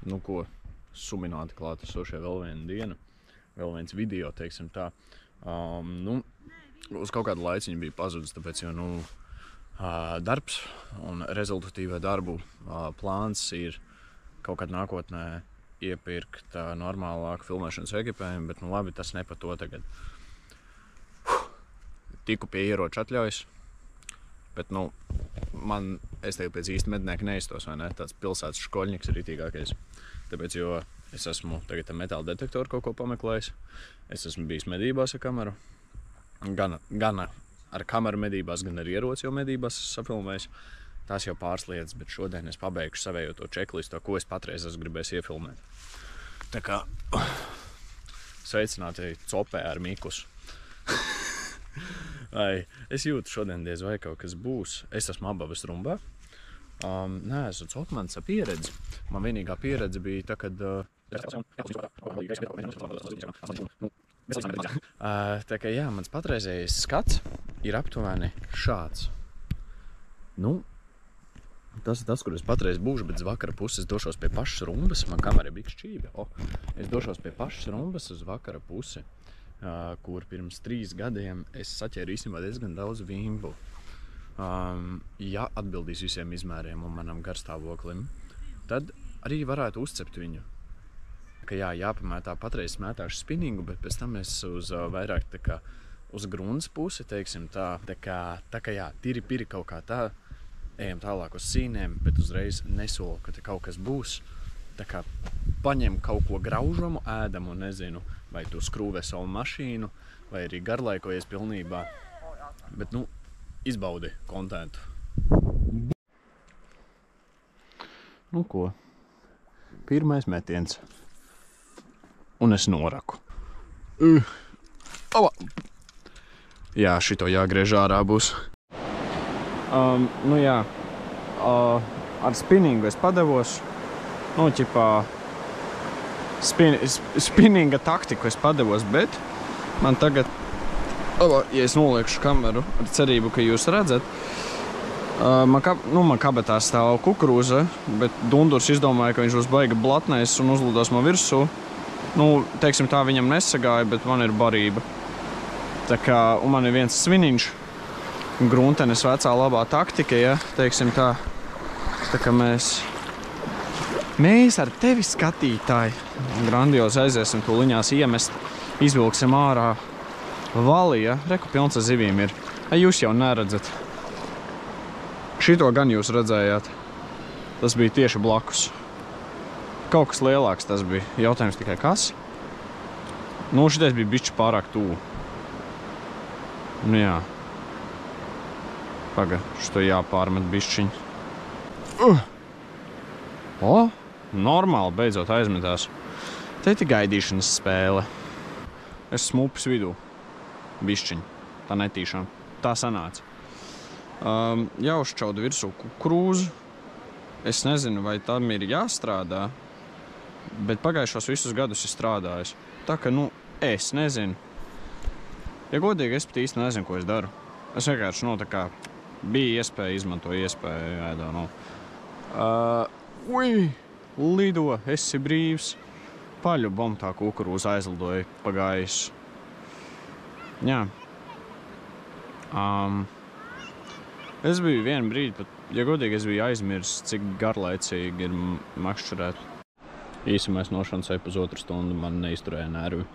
nu ko, sumināti klātesošie vēl viena diena, vēl viens video, teiksim tā. Nu, uz kaut kādu laiciņu bija pazudis, tāpēc, jo, nu, darbs un rezultatīvā darbu plāns ir kaut kad nākotnē iepirkt normālāku filmēšanas ekipējumu, bet, nu, labi, tas ne pa to tagad. Tiku pie ieroča atļaujas, bet, nu, es tagad pēc īsti mednieka neiztos, vai ne? Tāds pilsētas škoļņiks ir ritīgākais. Tāpēc, jo es esmu tagad metāla detektoru kaut ko pameklējis. Es esmu bijis medībās ar kameru. Gan ar kameru medībās, gan ar ieroci jau medībās safilmējis. Tās jau pāris lietas, bet šodien es pabeigšu savējo to čeklistu, ko es patreiz esmu gribējis iefilmēt. Tā kā sveicināti copē ar Mikus. Es jūtu šodien diez vai kaut kas būs. Es esmu Abavas rumbā. Nē, esmu copmans ar pieredzi. Man vienīgā pieredze bija tā, kad... Tā kā jā, mans patreizējais skats ir aptuveni šāds. Nu, tas ir tas, kur es patreiz būšu, bet uz vakara puses došos pie pašas rumbas. Man kamera ir bikšķība. Es došos pie pašas rumbas uz vakara pusi, kur pirms 3 gadiem es saķēru īstenībā diezgan daudz vimbu. Ja atbildīs visiem izmēriem un manam garstāvoklim, tad arī varētu uzcept viņu. Ka jā, jāpamētā, patreiz mētāšu spinningu, bet pēc tam es uz vairāk tā kā uz grunts pusi, teiksim tā kā jā, tiri-piri kaut kā tā, ejam tālāk uz sīnēm, bet uzreiz nesolu, ka te kaut kas būs. Tā kā paņem kaut ko graužamu, ēdamu, nezinu, vai tu skrūvē savu mašīnu, vai arī garlaikojies pilnībā. Bet, nu, izbaudi kontentu. Nu ko, pirmais metiens. Un es noraku. Jā, šito jāgriež ārā būs. Nu jā, ar spinningu es padevos. Nu, ķipā, spinninga taktiku es padevos, bet man tagad, ja es noliekšu kameru ar cerību, ka jūs redzat, man kabetā stāv kukurūza, bet Dundurs izdomāja, ka viņš būs baiga blatnēs un uzlidos man virsū. Nu, teiksim tā, viņam nesagāja, bet man ir barība. Tā kā, un man ir viens sviniņš, gruntenes vecā labā taktika, ja, teiksim tā. Tā kā mēs ar tevi, skatītāji, grandiozi aiziesim tūliņās iemest, izvilksim ārā vali, ja? Reku pilns ar zivīm ir. Jūs jau neredzat. Šito gan jūs redzējāt. Tas bija tieši blakus. Kaut kas lielāks tas bija. Jautājums tikai kas? Nu, šitais bija bišķi pārāk tūlu. Nu jā. Paga, šito jāpārmet bišķiņ. Normāli beidzot aizmetās. Te ir gaidīšanas spēle. Es smupis vidū. Bišķiņ. Tā netīšām. Tā sanāca. Jāuzčauda virsū kukurūzu. Es nezinu, vai tam ir jāstrādā, bet pagājušos visus gadus ir strādājis. Tā ka, nu, es nezinu. Ja godīgi, es pat īsti nezinu, ko es daru. Es vienkārši, nu, tā kā bija iespēja, izmantoju iespēju, ēdā, nu. Lido, esi brīvs. Paļu bom tā kukurūza aizlidoja pagājis. Jā. Es biju vienu brīdi, pat, ja godīgi, es biju aizmirsis, cik garlaicīgi ir makšķurēt. Īsumais nošanas vai pusotru stundu man neizturēja nervi.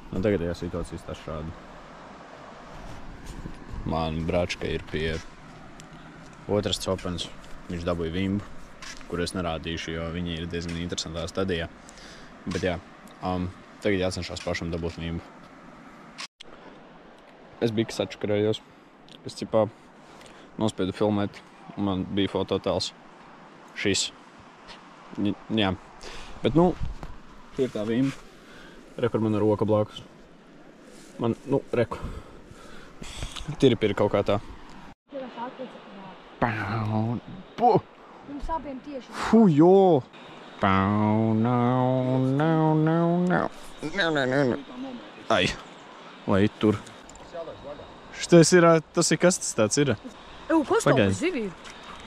Un tagadējā situācijas tā šāda. Man brāčka ir pie otras copens. Viņš dabūja vimbu, kur es nerādīšu, jo viņi ir diezgan interesantā stadijā. Bet jā, tagad jācenšās pašam dabūt vimbu. Es biju, kas atšakarējos. Es cipā nospiedu filmēt, un man bija fototēls šis. Jā, bet nu, ir tā vimba. Reku ar mana roka blakus. Man, nu, reku. Tiripiri kaut kā tā. Mums abiem tieši. Fu, jo! Ai, lai tur. Šitais ir, tas ir kas tas tāds ir? Pastāv, zivī.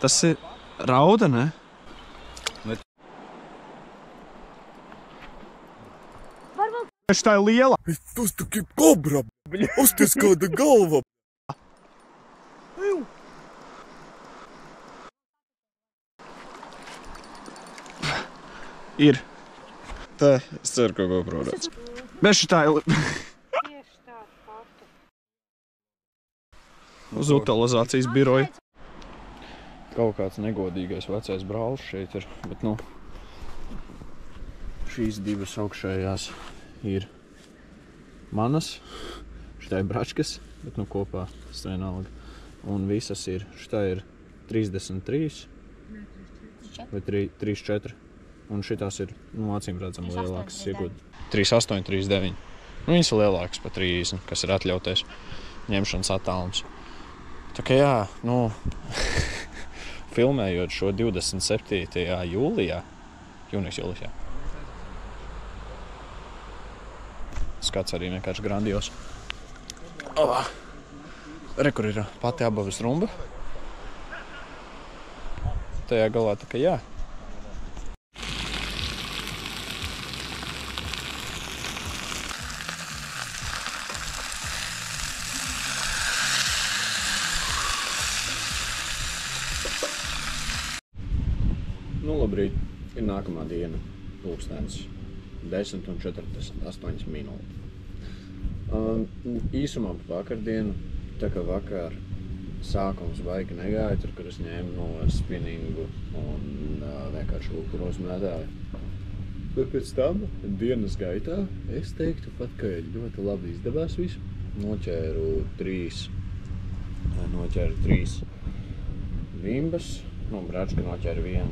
Tas ir rauda, ne? Tā ir liela. Tas taky kobra, uzties kāda galva. Ir. Tā, es ceru, ka GoPro redz. Bet šitā ir Tieši tāda pati. uz utilizācijas biroju. Kaut kāds negodīgais vecais brālis šeit ir, bet nu, šīs divas augšējās ir manas, šitā ir bračkas, bet nu kopā tas vienalga. Un visas ir, šitā ir 33 vai 34. Un šitās ir, nu, acīm redzam, lielākas iegūda. 38, 39. Nu, viņas ir lielākas par 30, kas ir atļautais ņemšanas attālums. Tā kā jā, nu, filmējot šo 27. jūlijā, jūlijā. Skats arī vienkārši grandios. Re, kur ir pati Abavas rumba. Tajā galā tā kā jā. Nu, labrīt. Ir nākamā diena, pulkstens 10:48 minūtes. Īsumā pa vakardienu, tā kā vakar sākums baigi negāja, tur, kur es ņēmu no spinningu un vienkārši lūkuros mētāju. Bet pēc tam, dienas gaitā, es teiktu pat, ka ļoti labi izdevās visu. Noķēru 3 bimbas, nu, bračka noķēru 1.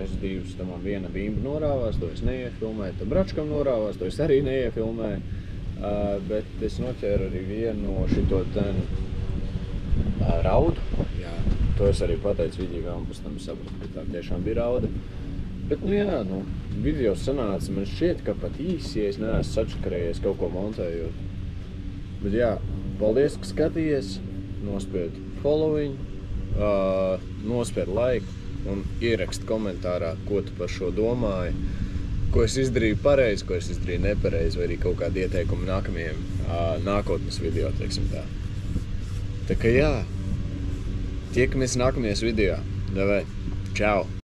Es 2, tam man 1 bimba norāvās, to es neiefilmēju, tam bračkam norāvās, to es arī neiefilmēju. Bet es noķēru arī 1 no šito ten raudu. Jā, to es arī pateicu video, un pēc tam sapratu, ka tā tiešām bija rauda. Bet, nu jā, nu, video sanāca, man šķiet, ka pat īsi, ja es neesmu sačakarējies kaut ko montējot. Bet jā, paldies, ka skatījies, nospied following, nospied like un ierakst komentārā, ko tu par šo domāji, ko es izdarīju pareizi, ko es izdarīju nepareizi, vai arī kaut kādi ieteikumi nākamajiem nākotnes video, teiksim tā. Tā kā jā, tiekamies nākamajos video. Davai, čau!